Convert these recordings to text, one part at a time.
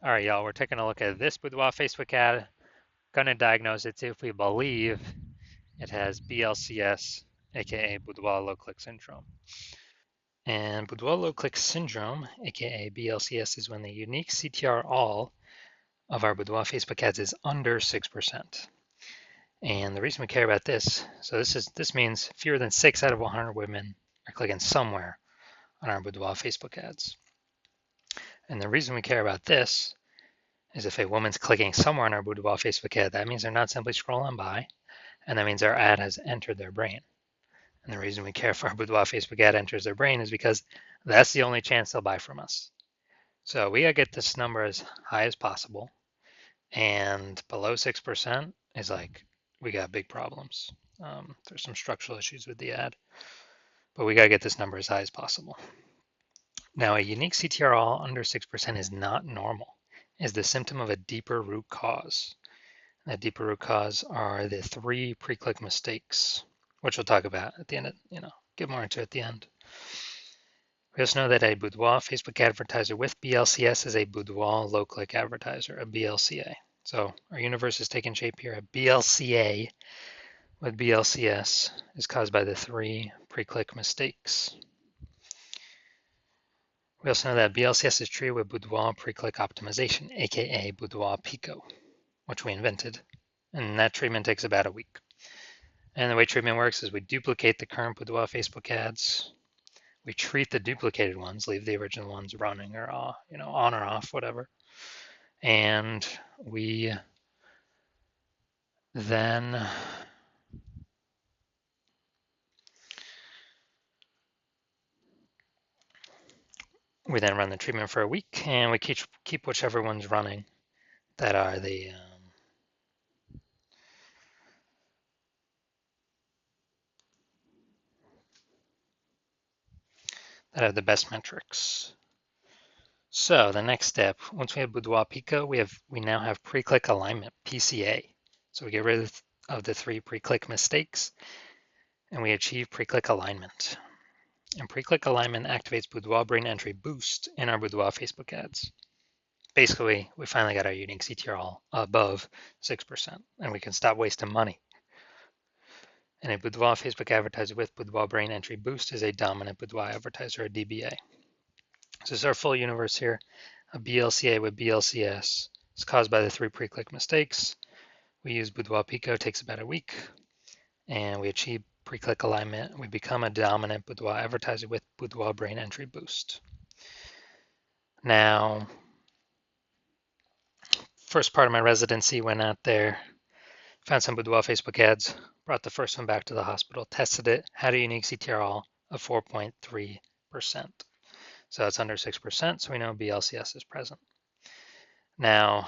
All right, y'all, we're taking a look at this Boudoir Facebook ad. Gonna diagnose it, see if we believe it has BLCS, aka Boudoir low click syndrome. And Boudoir low click syndrome, aka BLCS, is when the unique CTR all of our Boudoir Facebook ads is under 6%. And the reason we care about this, so this means fewer than 6 out of 100 women are clicking somewhere on our Boudoir Facebook ads. And the reason we care about this is if a woman's clicking somewhere on our Boudoir Facebook ad, that means they're not simply scrolling by, and that means our ad has entered their brain. And the reason we care if our Boudoir Facebook ad enters their brain is because that's the only chance they'll buy from us. So we gotta get this number as high as possible, and below 6% is like we got big problems. There's some structural issues with the ad, but we gotta get this number as high as possible. Now, a unique CTR all under 6% is not normal. Is the symptom of a deeper root cause. That deeper root cause are the 3 pre-click mistakes, which we'll talk about at the end, get more into at the end. We also know that a Boudoir Facebook advertiser with BLCS is a Boudoir low-click advertiser, a BLCA. So our universe is taking shape here. A BLCA with BLCS is caused by the 3 pre-click mistakes. We also know that BLCS is treated with Boudoir pre-click optimization, aka Boudoir Pico, which we invented, and that treatment takes about a week. And the way treatment works is we duplicate the current Boudoir Facebook ads. We treat the duplicated ones, leave the original ones running or on or off, whatever. And we then run the treatment for a week, and we keep whichever ones running that are that have the best metrics. So the next step, once we have Boudoir Pico, we now have pre-click alignment, PCA. So we get rid of the 3 pre-click mistakes, and we achieve pre-click alignment. And pre-click alignment activates Boudoir brain entry boost in our Boudoir Facebook ads. Basically, we finally got our unique CTR all above 6%, and we can stop wasting money. And a Boudoir Facebook advertiser with Boudoir brain entry boost is a dominant Boudoir advertiser, a DBA. So this is our full universe here. A BLCA with BLCS is caused by the 3 pre-click mistakes. We use Boudoir Pico, takes about a week, and we achieve pre-click alignment. We become a dominant Boudoir advertiser with Boudoir brain entry boost. Now, first part of my residency, went out there, found some Boudoir Facebook ads, brought the first one back to the hospital, tested it, had a unique CTR all of 4.3%. So it's under 6%, so we know BLCS is present. Now,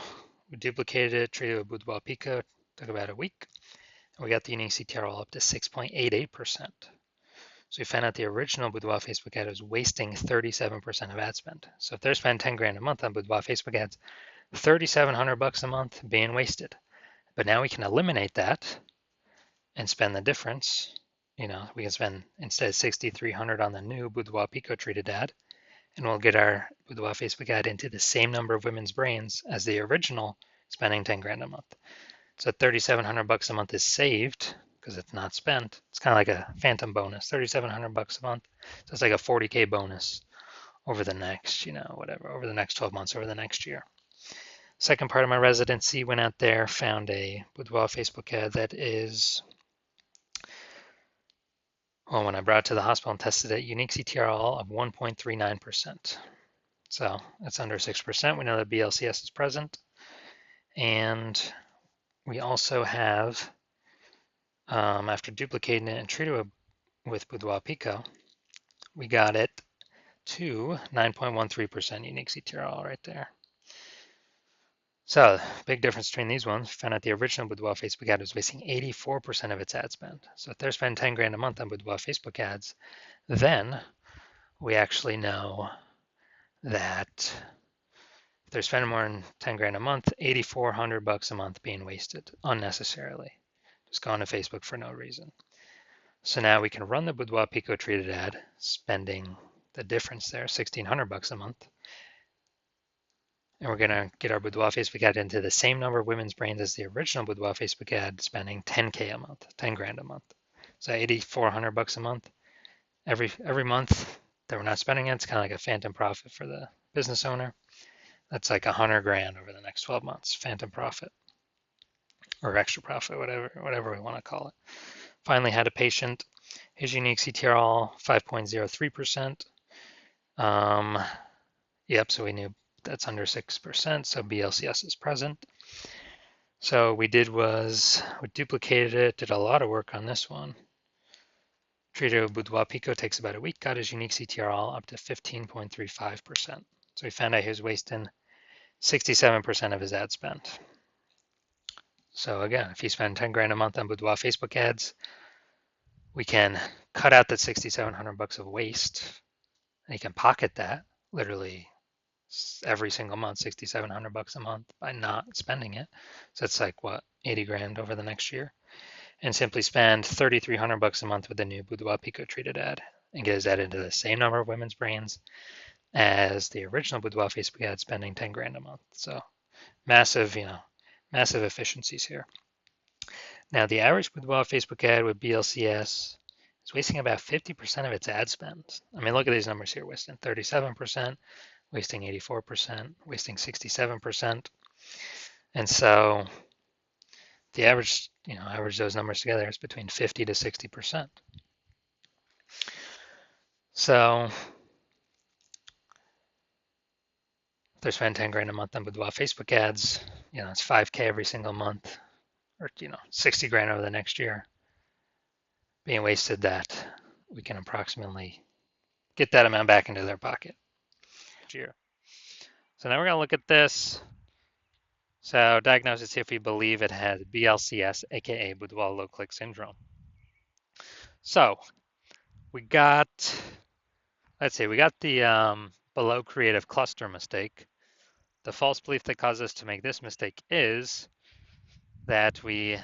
we duplicated it, treated it with Boudoir Pico, took about a week, and we got the unique CTR all up to 6.88%. So we found out the original Boudoir Facebook ad was wasting 37% of ad spend. So if they're spending 10 grand a month on Boudoir Facebook ads, $3,700 a month being wasted. But now we can eliminate that and spend the difference. We can spend instead $6,300 on the new Boudoir Pico treated ad, and we'll get our Boudoir Facebook ad into the same number of women's brains as the original spending 10 grand a month. So $3,700 a month is saved because it's not spent. It's kind of like a phantom bonus, $3,700 a month. So it's like a 40K bonus over the next, over the next 12 months, over the next year. Second part of my residency, went out there, found a Boudoir Facebook ad that is, when I brought it to the hospital and tested it, unique CTR all of 1.39%. So it's under 6%. We know that BLCS is present. And we also have, after duplicating it and treating it with Boudoir Pico, we got it to 9.13% unique CTR all right there. So big difference between these ones. Found out the original Boudoir Facebook ad was wasting 84% of its ad spend. So if they're spending 10 grand a month on Boudoir Facebook ads, then we actually know that if they're spending more than 10 grand a month, $8,400 a month being wasted unnecessarily, just going to Facebook for no reason. So now we can run the Boudoir Pico treated ad, spending the difference there, $1,600 a month, And we're gonna get our Boudoir Facebook ad into the same number of women's brains as the original Boudoir Facebook ad, spending 10K a month, 10 grand a month. So 8,400 bucks a month. Every month that we're not spending it, it's kind of like a phantom profit for the business owner. That's like 100 grand over the next 12 months, phantom profit or extra profit, whatever we want to call it. Finally, had a patient. His unique CTRL 5.03%. Yep, so we knew that's under 6%, so BLCS is present. So we duplicated it, did a lot of work on this one. Treated with Boudoir Pico, takes about a week, got his unique CTRL up to 15.35%. So we found out he was wasting 67% of his ad spend. So again, if you spend 10 grand a month on Boudoir Facebook ads, we can cut out that 6,700 bucks of waste, and you can pocket that literally every single month, 6,700 bucks a month by not spending it. So it's like what, 80 grand over the next year, and simply spend 3,300 bucks a month with the new Boudoir Pico treated ad and get his ad into the same number of women's brains as the original Boudoir Facebook ad, spending 10 grand a month. So massive, massive efficiencies here. Now, the average Boudoir Facebook ad with BLCS is wasting about 50% of its ad spend. I mean, look at these numbers here, wasting 37%, wasting 84%, wasting 67%. And so the average, average those numbers together is between 50 to 60%. So if they're spending 10 grand a month on Boudoir Facebook ads, it's 5K every single month, or 60 grand over the next year being wasted, that we can approximately get that amount back into their pocket. So now we're going to look at this. So diagnosis, see if we believe it has BLCS, aka Boudoir low click syndrome. So we got, let's see, we got the below creative cluster mistake. The false belief that caused us to make this mistake is that we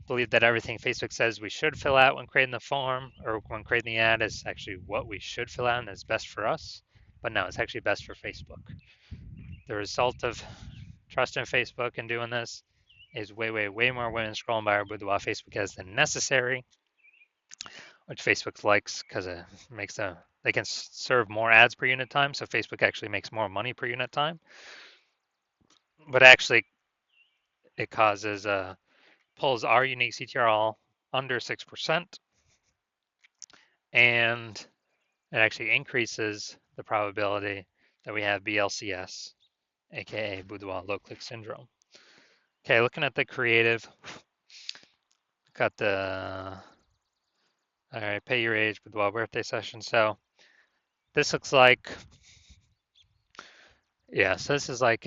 believe that everything Facebook says we should fill out when creating the form or when creating the ad is actually what we should fill out and is best for us. But no, it's actually best for Facebook. The result of trust in Facebook and doing this is way more women scrolling by our Boudoir Facebook ads than necessary, which Facebook likes because it makes they can serve more ads per unit time, so Facebook actually makes more money per unit time. But actually, it pulls our unique CTRL under 6%, and it actually increases the probability that we have BLCS, aka Boudoir low click syndrome. Okay, looking at the creative, got the all right, pay your age Boudoir birthday session. So this looks like, yeah, so this is like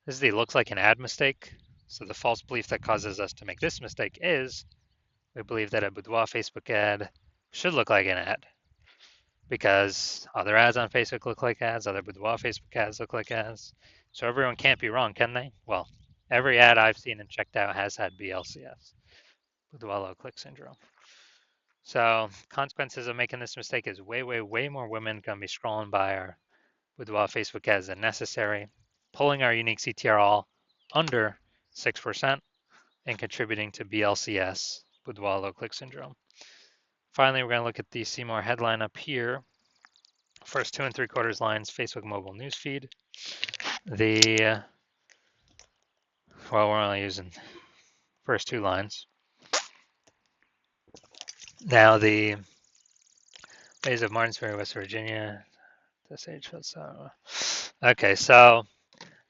looks like an ad mistake. So the false belief that causes us to make this mistake is we believe that a Boudoir Facebook ad should look like an ad because other ads on Facebook look like ads, other Boudoir Facebook ads look like ads. So everyone can't be wrong, can they? Well, every ad I've seen and checked out has had BLCS, Boudoir low click syndrome. So consequences of making this mistake is way more women gonna be scrolling by our Boudoir Facebook ads than necessary, pulling our unique CTRL under 6% and contributing to BLCS, Boudoir low click syndrome. Finally, we're going to look at the See More headline up here. First 2 3/4 lines, Facebook mobile newsfeed. Well, we're only using first 2 lines. Now the Bays of Martinsville, West Virginia. This age okay, so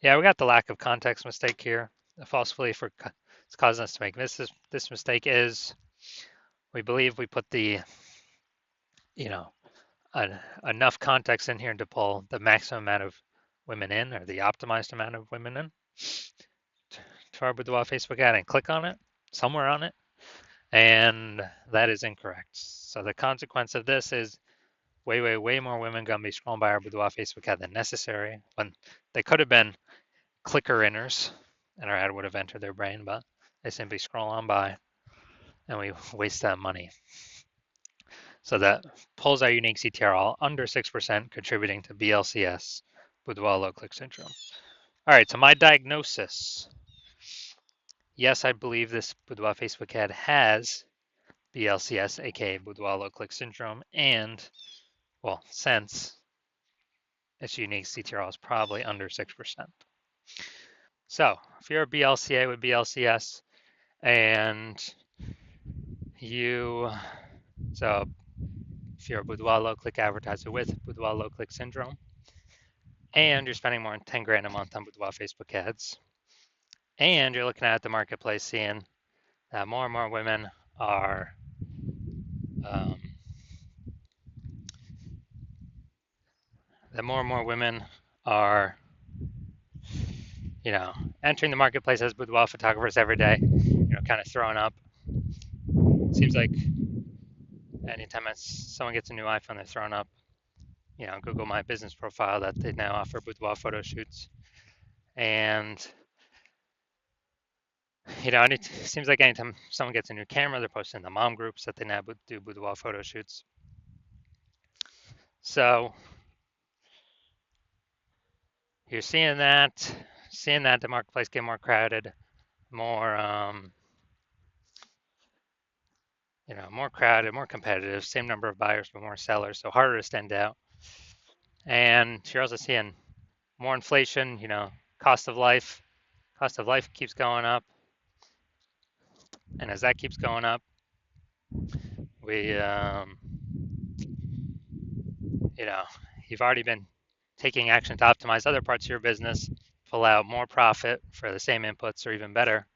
yeah, we got the lack of context mistake here. The false belief it's causing us to make this mistake is we believe we put the enough context in here to pull the maximum amount of women in, or the optimized amount of women in, to our Boudoir Facebook ad and click on it, somewhere on it, and that is incorrect. So the consequence of this is way more women gonna be scrolling by our Boudoir Facebook ad than necessary, when they could have been clicker inners and our ad would have entered their brain, but they simply scroll on by and we waste that money. So that pulls our unique CTR all under 6%, contributing to BLCS, Boudoir low click syndrome. All right, so my diagnosis. Yes, I believe this Boudoir Facebook ad has BLCS, aka Boudoir low click syndrome, and, well, since its unique CTR is probably under 6%. So if you're a BLCA with BLCS and you, so if you're a Boudoir low click advertiser with Boudoir low click syndrome, and you're spending more than 10 grand a month on Boudoir Facebook ads, and you're looking at the marketplace seeing that more and more women are um, that more and more women are, you know, entering the marketplace as boudoir photographers every day, you know, kind of throwing up. Seems like anytime someone gets a new iPhone, they're throwing up, you know, Google My Business profile that they now offer boudoir photo shoots. And, you know, it seems like anytime someone gets a new camera, they're posting in the mom groups that they now do boudoir photo shoots. So you're seeing that the marketplace get more crowded, more, you know, more crowded, more competitive, same number of buyers, but more sellers, so harder to stand out. And you're also seeing more inflation, you know, cost of life keeps going up. And as that keeps going up, we, you know, you've already been taking action to optimize other parts of your business, pull out more profit for the same inputs or even better,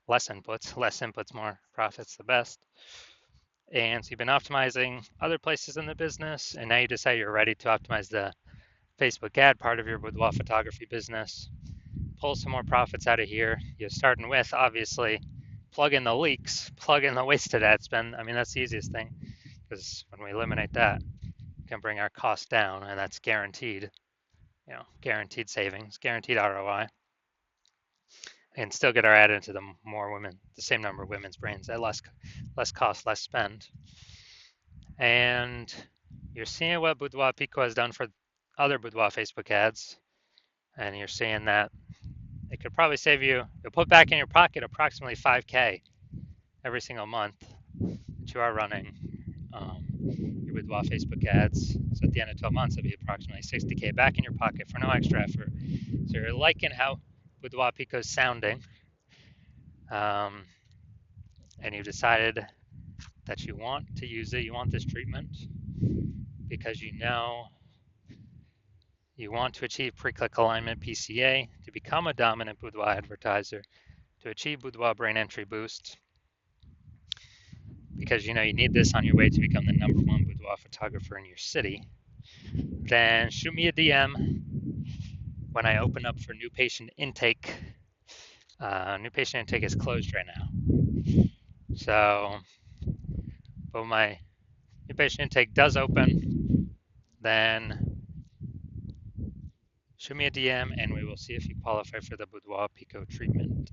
less inputs, more profits, the best. And so you've been optimizing other places in the business, and now you decide you're ready to optimize the Facebook ad part of your boudoir photography business. Pull some more profits out of here. You're starting with, obviously, plug in the leaks, plug in the wasted ad spend. I mean, that's the easiest thing, because when we eliminate that, we can bring our costs down, and that's guaranteed, you know, guaranteed savings, guaranteed ROI, and still get our ad into the same number of women's brains at less cost, less spend. And you're seeing what Boudoir Pico has done for other Boudoir Facebook ads, and you're seeing that it could probably save you, you'll put back in your pocket approximately 5K every single month that you are running your Boudoir Facebook ads. So at the end of 12 months, it'll be approximately 60K back in your pocket for no extra effort. So you're liking how Boudoir Pico is sounding, and you've decided that you want to use it, you want this treatment, because you know you want to achieve pre-click alignment PCA, to become a dominant boudoir advertiser, to achieve boudoir brain entry boost, because you know you need this on your way to become the #1 boudoir photographer in your city. Then shoot me a DM when I open up for new patient intake. New patient intake is closed right now. So, but my new patient intake does open, then shoot me a DM and we will see if you qualify for the Boudoir Pico treatment.